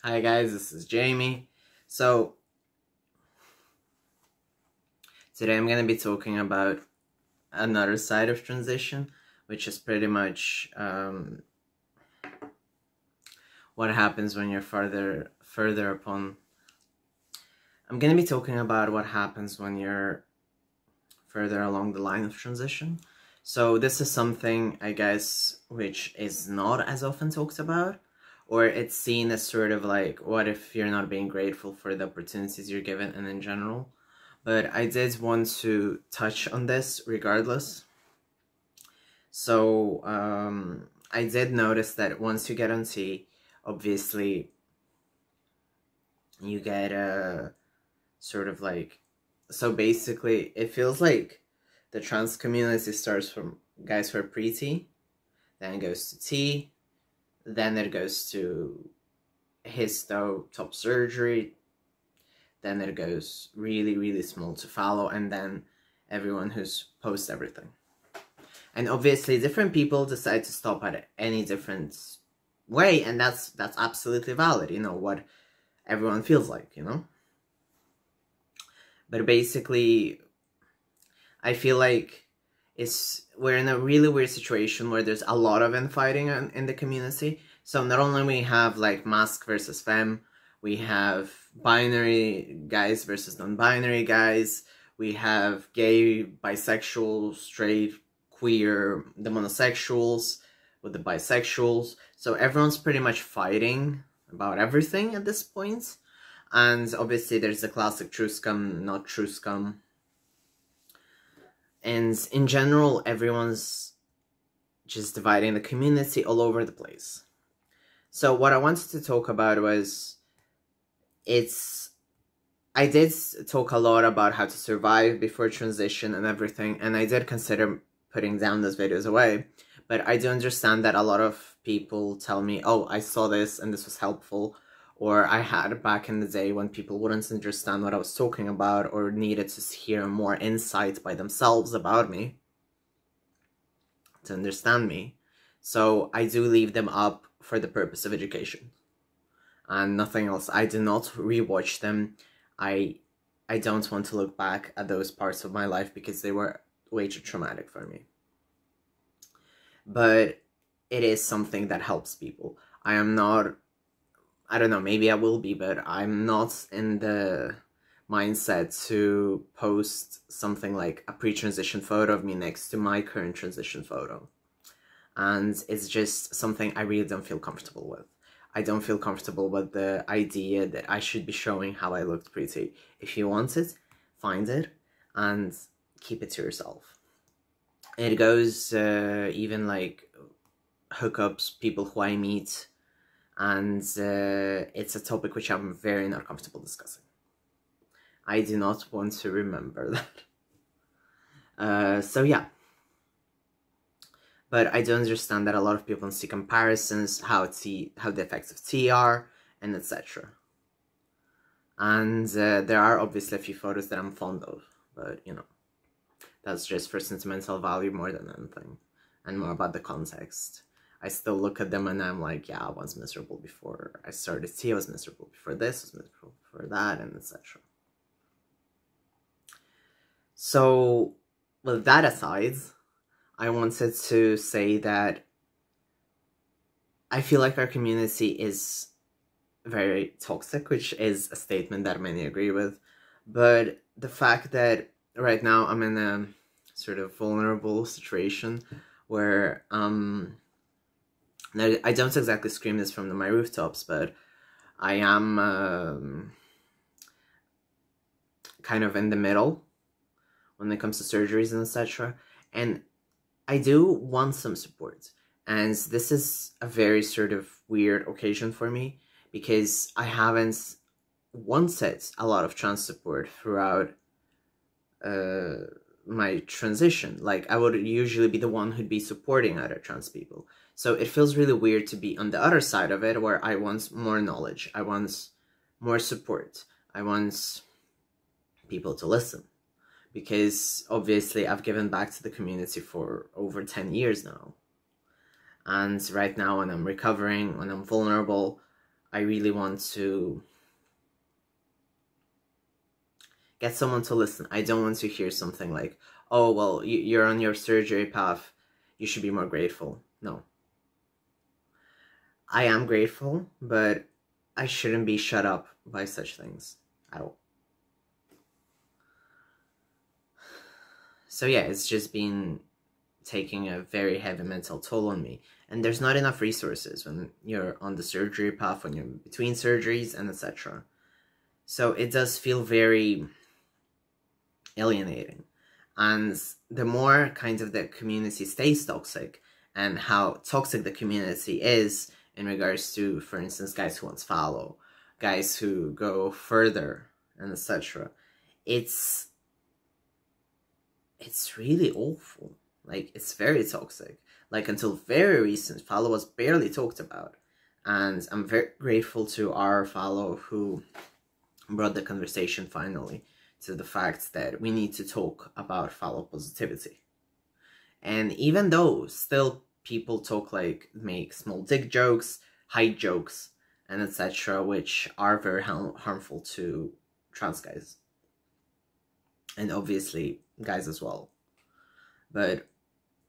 Hi guys, this is Jamie. So today I'm going to be talking about another side of transition, which is pretty much what happens when you're further upon. I'm going to be talking about what happens when you're further along the line of transition. So this is something, I guess, which is not as often talked about, or it's seen as sort of like, what if you're not being grateful for the opportunities you're given and in general. But I did want to touch on this regardless. So I did notice that once you get on T, obviously you get a sort of like, so basically it feels like the trans community starts from guys who are pre-T, then it goes to T, then it goes to histo top surgery, then it goes really, really small to follow, and then everyone who's post everything. And obviously different people decide to stop at any different way, and that's absolutely valid, you know, what everyone feels like, you know. But basically, I feel like we're in a really weird situation where there's a lot of infighting in the community. So not only we have like masc versus femme, we have binary guys versus non-binary guys, we have gay, bisexual, straight, queer, the monosexuals with the bisexuals. So everyone's pretty much fighting about everything at this point. And obviously there's the classic true scum, not true scum. And in general, everyone's just dividing the community all over the place. So what I wanted to talk about was, I did talk a lot about how to survive before transition and everything, and I did consider putting down those videos away, but I do understand that a lot of people tell me, oh, I saw this and this was helpful, or I had back in the day when people wouldn't understand what I was talking about or needed to hear more insight by themselves about me to understand me. So I do leave them up for the purpose of education and nothing else. I do not rewatch them. I don't want to look back at those parts of my life because they were way too traumatic for me. But it is something that helps people. I am not, I don't know, maybe I will be, but I'm not in the mindset to post something like a pre-transition photo of me next to my current transition photo. And it's just something I really don't feel comfortable with. I don't feel comfortable with the idea that I should be showing how I looked pretty. If you want it, find it and keep it to yourself. It goes even like hookups, people who I meet, and it's a topic which I'm very not comfortable discussing. I do not want to remember that. So yeah. But I do understand that a lot of people see comparisons, how the effects of T are, and etc. And there are obviously a few photos that I'm fond of, but you know, that's just for sentimental value more than anything, and more about the context. I still look at them and I'm like, yeah, I was miserable before I started T, I was miserable before this, I was miserable before that, and etc. So, with that aside, I wanted to say that I feel like our community is very toxic, which is a statement that many agree with. But the fact that right now I'm in a sort of vulnerable situation where I don't exactly scream this from my rooftops, but I am kind of in the middle when it comes to surgeries and etc. And I do want some support. And this is a very sort of weird occasion for me because I haven't wanted a lot of trans support throughout my transition. Like, I would usually be the one who'd be supporting other trans people. So it feels really weird to be on the other side of it, where I want more knowledge, I want more support, I want people to listen. Because obviously I've given back to the community for over 10 years now. And right now when I'm recovering, when I'm vulnerable, I really want to get someone to listen. I don't want to hear something like, oh, well, you're on your surgery path, you should be more grateful. No. I am grateful, but I shouldn't be shut up by such things at all. So yeah, it's just been taking a very heavy mental toll on me. And there's not enough resources when you're on the surgery path, when you're between surgeries, and etc. So it does feel very alienating. And the more kind of the community stays toxic, and how toxic the community is in regards to, for instance, guys who want to follow, guys who go further, and etc. It's really awful. Like, it's very toxic. Like, until very recent, follow was barely talked about. And I'm very grateful to our follow who brought the conversation finally to the fact that we need to talk about follow positivity. And even though still people talk like, make small dick jokes, height jokes, and etc., which are very harmful to trans guys. And obviously guys as well. But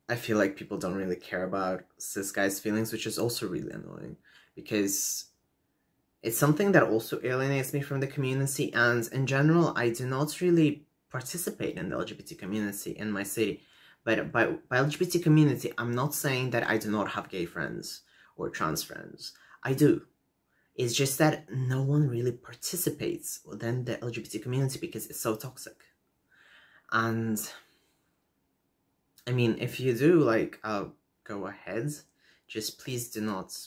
I feel like people don't really care about cis guys' feelings, which is also really annoying, because it's something that also alienates me from the community. And in general, I do not really participate in the LGBT community in my city. But by LGBT community, I'm not saying that I do not have gay friends or trans friends. I do. It's just that no one really participates within the LGBT community because it's so toxic. And I mean, if you do, like, go ahead. Just please do not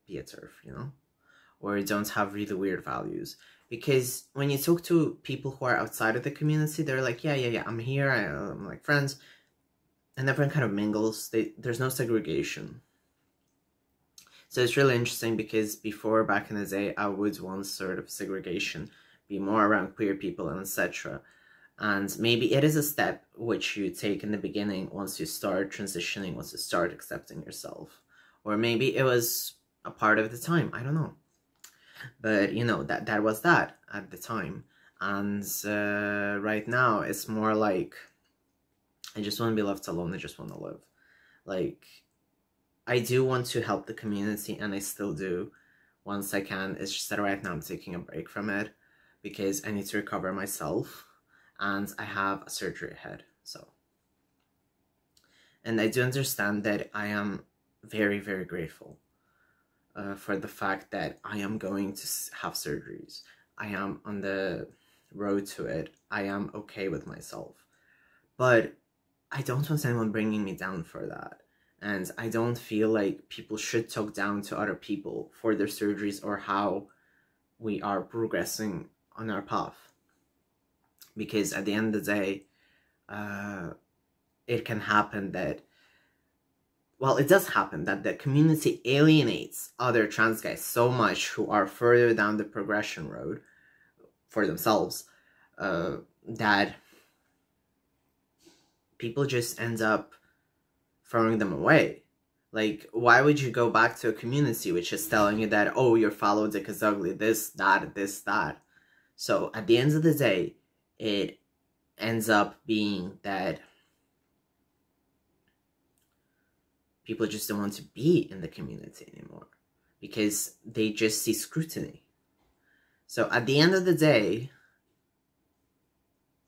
be a TERF, you know? Or don't have really weird values. Because when you talk to people who are outside of the community, they're like, yeah, I'm here, I'm like friends. And everyone kind of mingles. There's no segregation. So it's really interesting because before, back in the day, I would want sort of segregation be more around queer people and etc. And maybe it is a step which you take in the beginning once you start transitioning, once you start accepting yourself. Or maybe it was a part of the time, I don't know. But, you know, that was that at the time. And right now, it's more like, I just want to be left alone, I just want to live. Like, I do want to help the community, and I still do, once I can. It's just that right now I'm taking a break from it, because I need to recover myself, and I have a surgery ahead, so. And I do understand that I am very, very grateful for the fact that I am going to have surgeries. I am on the road to it. I am okay with myself. But I don't want anyone bringing me down for that. And I don't feel like people should talk down to other people for their surgeries or how we are progressing on our path. Because at the end of the day, it can happen that, well, it does happen that the community alienates other trans guys so much who are further down the progression road for themselves, that people just end up throwing them away. Like, why would you go back to a community which is telling you that, oh, your follow dick is ugly, this, that. So at the end of the day, it ends up being that people just don't want to be in the community anymore because they just see scrutiny. So at the end of the day,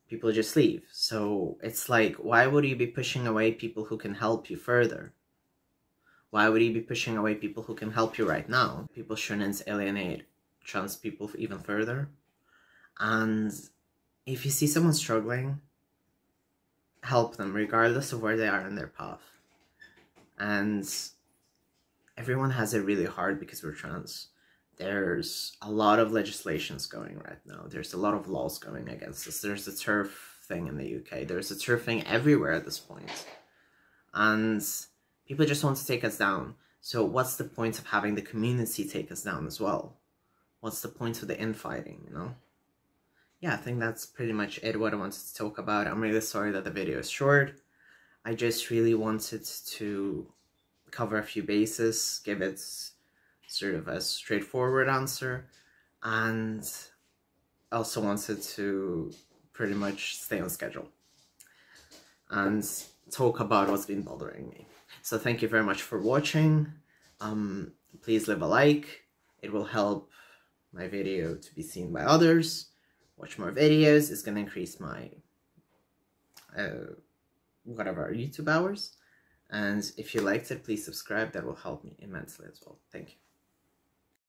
people just leave. So it's like, why would you be pushing away people who can help you further? Why would you be pushing away people who can help you right now? People shouldn't alienate trans people even further. And if you see someone struggling, help them regardless of where they are in their path. And everyone has it really hard because we're trans. There's a lot of legislations going right now. There's a lot of laws going against us. There's a TERF thing in the UK. There's a TERF thing everywhere at this point. And people just want to take us down. So what's the point of having the community take us down as well? What's the point of the infighting, you know? Yeah, I think that's pretty much it, what I wanted to talk about. I'm really sorry that the video is short. I just really wanted to cover a few bases, give it sort of a straightforward answer, and also wanted to pretty much stay on schedule and talk about what's been bothering me. So thank you very much for watching. Please leave a like. It will help my video to be seen by others. Watch more videos. It's gonna increase my whatever YouTube hours. And if you liked it, please subscribe. That will help me immensely as well. Thank you.